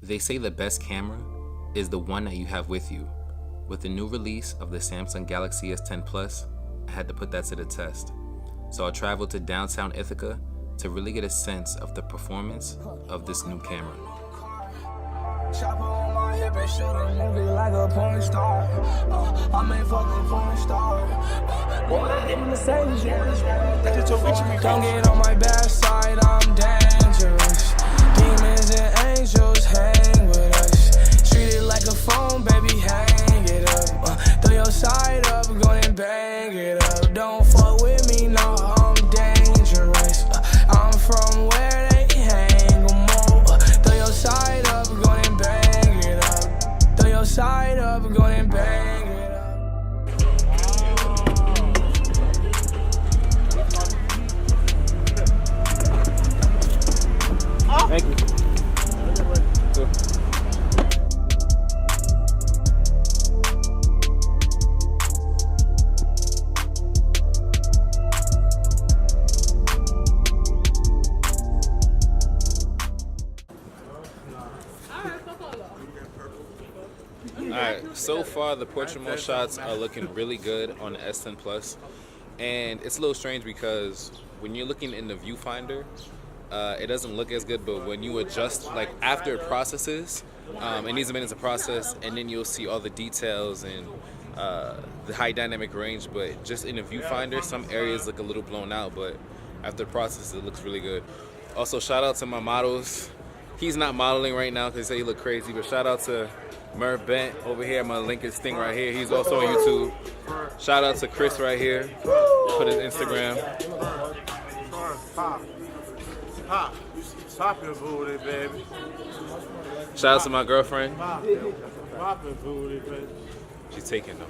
They say the best camera is the one that you have with you. With the new release of the Samsung Galaxy S10 Plus, I had to put that to the test. So I traveled to downtown Ithaca to really get a sense of the performance of this new camera. Chopper on my hip and shoot a movie like a porn star. I'm a fucking porn star. Don't get on my bad side, I'm dangerous. Demons and angels hang with us. Treat it like a phone, baby, hang it up. Throw your side up, go and bang it up. Don't fuck with me, no, I'm dangerous. I'm from where they hang them all. Throw your side up, go and bang it up. Throw your side up, go and bang it up. Thank you. Alright, so far the portrait mode shots are looking really good on the S10 Plus, and it's a little strange because when you're looking in the viewfinder, it doesn't look as good, but when you adjust, like after it processes, it needs a minute to process, and then you'll see all the details and the high dynamic range. But just in the viewfinder, some areas look a little blown out, but after the process, it looks really good. Also, shout out to my models. He's not modeling right now because he said he looked crazy, but shout out to Merv Bent over here, my Lincoln Sting right here. He's also on YouTube. Shout out to Chris right here. Put his Instagram. Pop your booty, baby. Shout out to my girlfriend. Pop your booty, baby. She's taking though.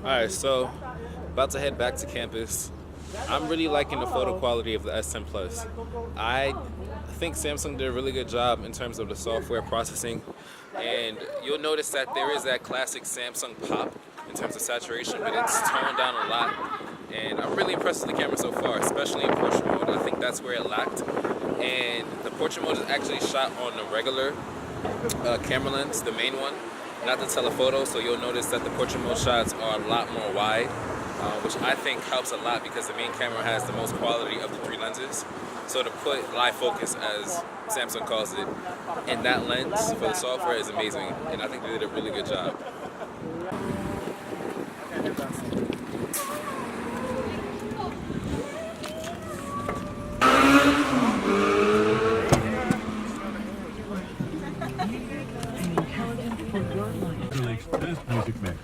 Alright, so about to head back to campus. I'm really liking the photo quality of the S10 Plus. I think Samsung did a really good job in terms of the software processing, and you'll notice that there is that classic Samsung pop in terms of saturation, but it's toned down a lot. And I'm really impressed with the camera so far, especially in portrait mode. I think that's where it lacked. And the portrait mode is actually shot on the regular camera lens, the main one, not the telephoto. So you'll notice that the portrait mode shots are a lot more wide, which I think helps a lot because the main camera has the most quality of the three lenses. So to put live focus, as Samsung calls it, in that lens for the software is amazing. And I think they did a really good job. Best music mix.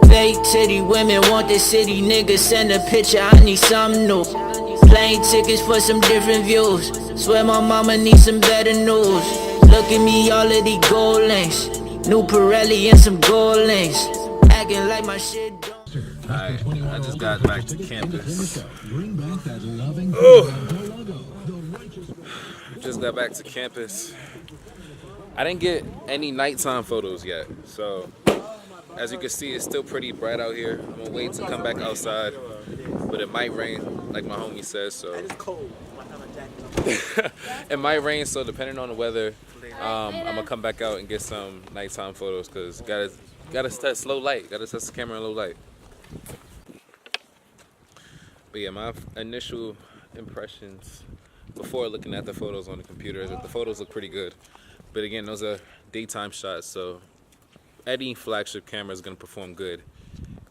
Fake titty women want this city, niggas send a picture, I need something new. Plane tickets for some different views. Swear my mama needs some better news. Look at me, all of these gold links. New Pirelli and some gold links. Acting like my shit don't. Alright, I just got back to campus. Just got back to campus. I didn't get any nighttime photos yet, so as you can see, it's still pretty bright out here. I'm gonna wait to come back outside, but it might rain, like my homie says. So it might rain, so depending on the weather, I'm gonna come back out and get some nighttime photos because gotta test low light, gotta test the camera in low light. But yeah, my initial impressions before looking at the photos on the computer is that the photos look pretty good. But again, those are daytime shots, so any flagship camera is going to perform good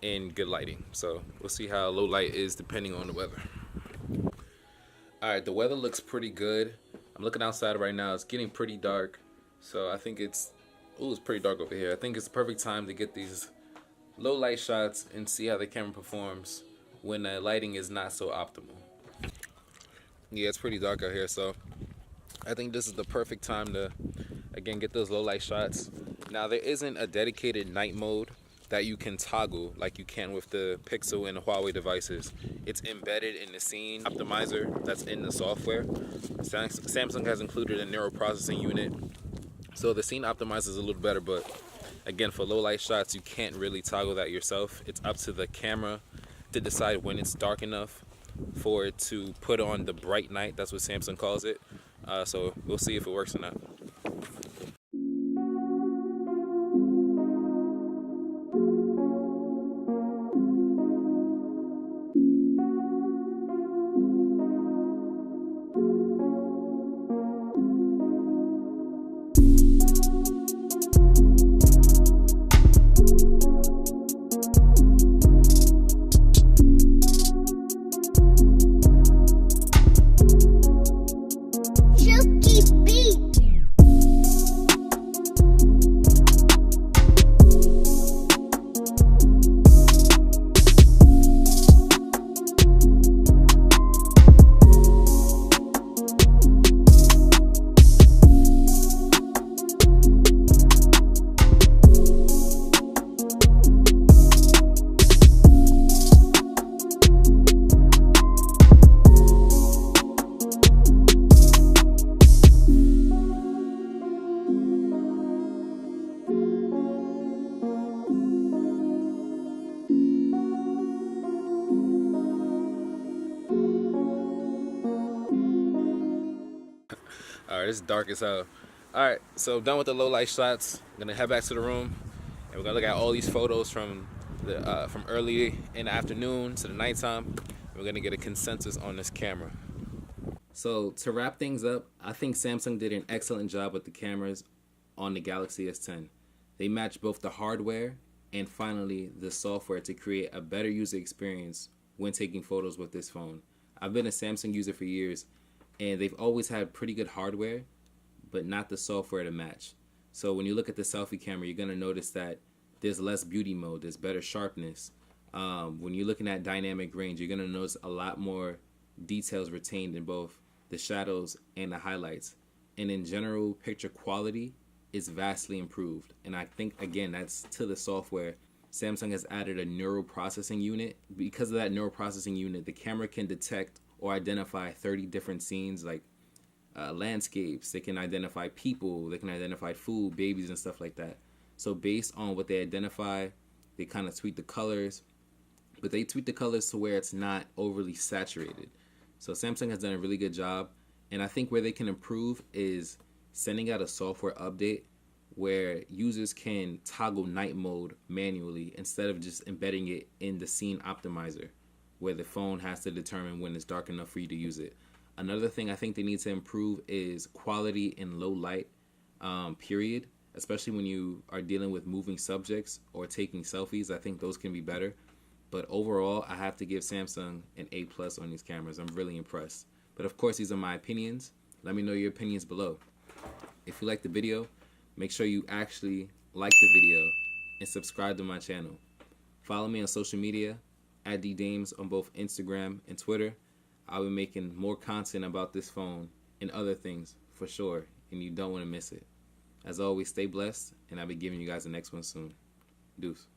in good lighting. So we'll see how low light is depending on the weather. Alright, the weather looks pretty good. I'm looking outside right now. It's getting pretty dark. So I think it's pretty dark over here. I think it's the perfect time to get these low light shots and see how the camera performs when the lighting is not so optimal. Yeah, it's pretty dark out here, so I think this is the perfect time to, again, get those low light shots. Now, there isn't a dedicated night mode that you can toggle like you can with the Pixel and the Huawei devices. It's embedded in the scene optimizer that's in the software. Samsung has included a neural processing unit, so the scene optimizer is a little better, but again, for low light shots, you can't really toggle that yourself. It's up to the camera to decide when it's dark enough for it to put on the bright night. That's what Samsung calls it. So we'll see if it works or not. Chuki beat. Alright, it's dark as hell. Alright, so done with the low light shots. I'm gonna head back to the room and we're gonna look at all these photos from early in the afternoon to the nighttime. We're gonna get a consensus on this camera. So to wrap things up, I think Samsung did an excellent job with the cameras on the Galaxy S10. They matched both the hardware and finally the software to create a better user experience when taking photos with this phone. I've been a Samsung user for years, and they've always had pretty good hardware, but not the software to match. So when you look at the selfie camera, you're gonna notice that there's less beauty mode, there's better sharpness. When you're looking at dynamic range, you're gonna notice a lot more details retained in both the shadows and the highlights. And in general, picture quality is vastly improved. And I think, again, that's to the software. Samsung has added a neural processing unit. Because of that neural processing unit, the camera can detect or identify 30 different scenes, like landscapes. They can identify people, they can identify food, babies, and stuff like that. So based on what they identify, they kind of tweak the colors, but they tweak the colors to where it's not overly saturated. So Samsung has done a really good job, and I think where they can improve is sending out a software update where users can toggle night mode manually instead of just embedding it in the scene optimizer, where the phone has to determine when it's dark enough for you to use it. Another thing I think they need to improve is quality in low light, period. Especially when you are dealing with moving subjects or taking selfies. I think those can be better. But overall, I have to give Samsung an A+ on these cameras. I'm really impressed. But of course, these are my opinions. Let me know your opinions below. If you like the video, make sure you actually like the video and subscribe to my channel. Follow me on social media at DDames on both Instagram and Twitter. I'll be making more content about this phone and other things for sure, and you don't want to miss it. As always, stay blessed, and I'll be giving you guys the next one soon. Deuce.